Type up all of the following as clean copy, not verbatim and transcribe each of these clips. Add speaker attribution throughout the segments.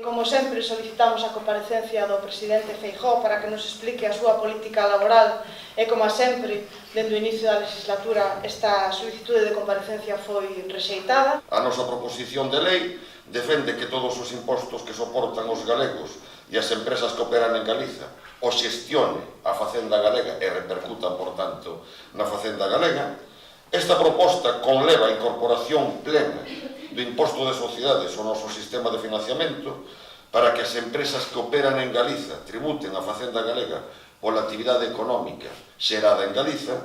Speaker 1: Como sempre, solicitamos a comparecencia do presidente Feijóo para que nos explique a súa política laboral e, como sempre, dende o inicio da legislatura, esta solicitude de comparecencia foi rexeitada.
Speaker 2: A nosa proposición de lei defende que todos os impostos que soportan os galegos e as empresas que operan en Galiza o xestione a Facenda galega e repercutan, por tanto, na Facenda galega. Esta proposta conleva a incorporación plena do imposto de sociedades ao noso sistema de financiamento para que as empresas que operan en Galiza tributen a Facenda galega pola actividade económica xerada en Galiza.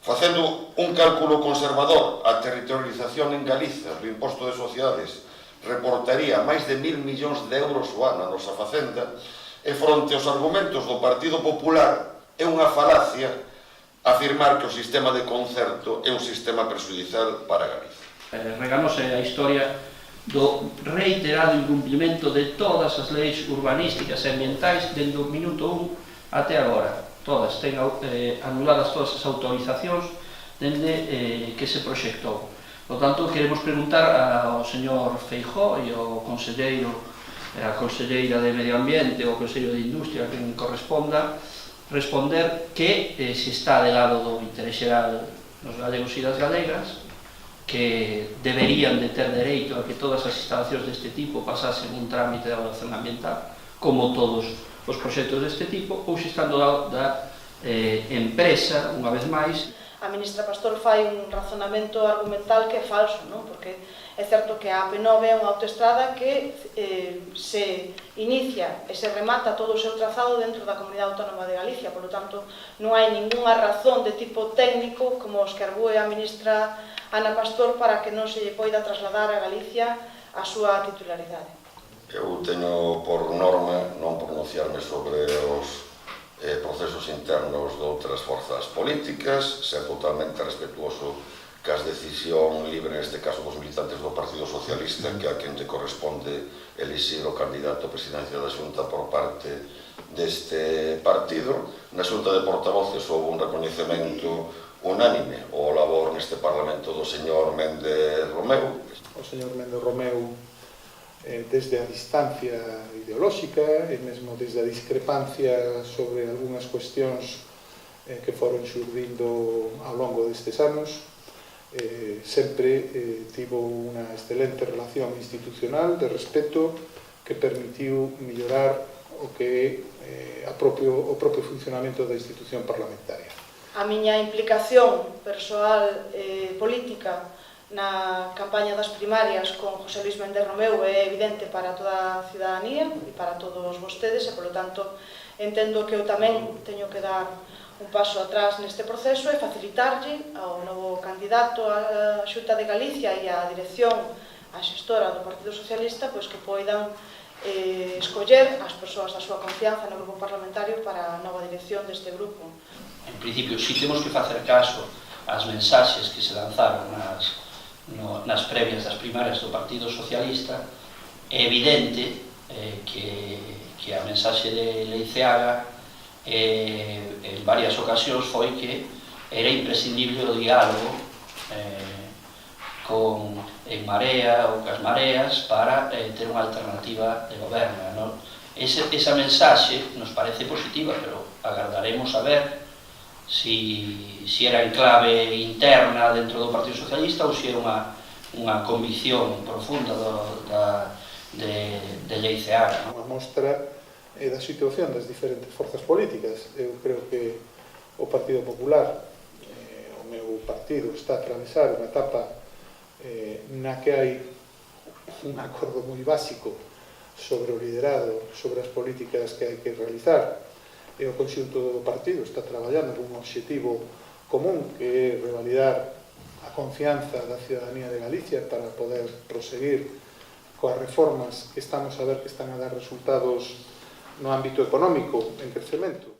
Speaker 2: Facendo un cálculo conservador, a territorialización en Galiza do imposto de sociedades reportaría máis de 1.000 millóns de euros ao ano a nosa Facenda, e fronte aos argumentos do Partido Popular é unha falacia afirmar que o sistema de concerto é un sistema prexudicial para Galiza.
Speaker 3: Reganose a historia do reiterado incumprimento de todas as leis urbanísticas e ambientais dende o minuto 1 até agora. Todas, ten anuladas todas as autorizacións dende que se proxectou. Por tanto, queremos preguntar ao señor Feijóo e ao conselleiro, a conselleira de Medio Ambiente ou ao conselleiro de Industria, que corresponda, responder que se está de lado do interés xeral dos galegos e das galegas, que deberían de ter dereito a que todas as instalacións deste tipo pasasen un trámite de evaluación ambiental, como todos os proxectos deste tipo, ou se están do lado da empresa, unha vez máis.
Speaker 1: A ministra Pastor fai un razonamento argumental que é falso, non? Porque é certo que a AP9 é unha autoestrada que se inicia e se remata todo o seu trazado dentro da Comunidade Autónoma de Galicia, por lo tanto, non hai ningunha razón de tipo técnico como os que arbúe a ministra Ana Pastor para que non se lle poida trasladar a Galicia a súa titularidade.
Speaker 2: Eu teño por norma non pronunciarme sobre os procesos internos de outras forzas políticas, ser totalmente respetuoso que as decisión libre, neste caso dos militantes do Partido Socialista, que a quen lle corresponde elixir o candidato a presidencia da Xunta por parte deste partido. Na Xunta de Portavoces houve un recoñecemento unánime ao labor neste Parlamento do señor Méndez Romeu.
Speaker 4: O señor Méndez Romeu, desde a distancia ideolóxica e mesmo desde a discrepancia sobre algunhas cuestións que foron xurdindo ao longo destes anos, sempre tivo unha excelente relación institucional de respeto que permitiu mellorar o que é o propio funcionamento da institución parlamentaria.
Speaker 1: A miña implicación persoal política na campaña das primarias con José Luis Méndez Romeu é evidente para toda a cidadanía e para todos vostedes, e, polo tanto, entendo que eu tamén teño que dar un paso atrás neste proceso e facilitarlle ao novo candidato á Xunta de Galicia e á dirección, á xestora do Partido Socialista, pois que poidan escoller as persoas da súa confianza no grupo parlamentario para a nova dirección deste grupo.
Speaker 3: En principio, si temos que facer caso ás mensaxes que se lanzaron nas previas das primarias do Partido Socialista, é evidente que a mensaxe de Leiceaga en varias ocasións foi que era imprescindible o diálogo en Marea ou cas mareas para ter unha alternativa de goberno. Esa mensaxe nos parece positiva, pero agardaremos a ver si era en clave interna dentro do Partido Socialista ou se era unha convicción profunda de Leiceaga.
Speaker 4: Unha mostra da situación das diferentes forzas políticas. Eu creo que o Partido Popular, o meu partido, está a atravesar unha etapa na que hai un acordo moi básico sobre o liderado, sobre as políticas que hai que realizar, e o conxunto do partido está traballando con un obxectivo común, que é revalidar a confianza da cidadanía de Galicia para poder proseguir coas reformas que estamos a ver que están a dar resultados no ámbito económico en crecemento.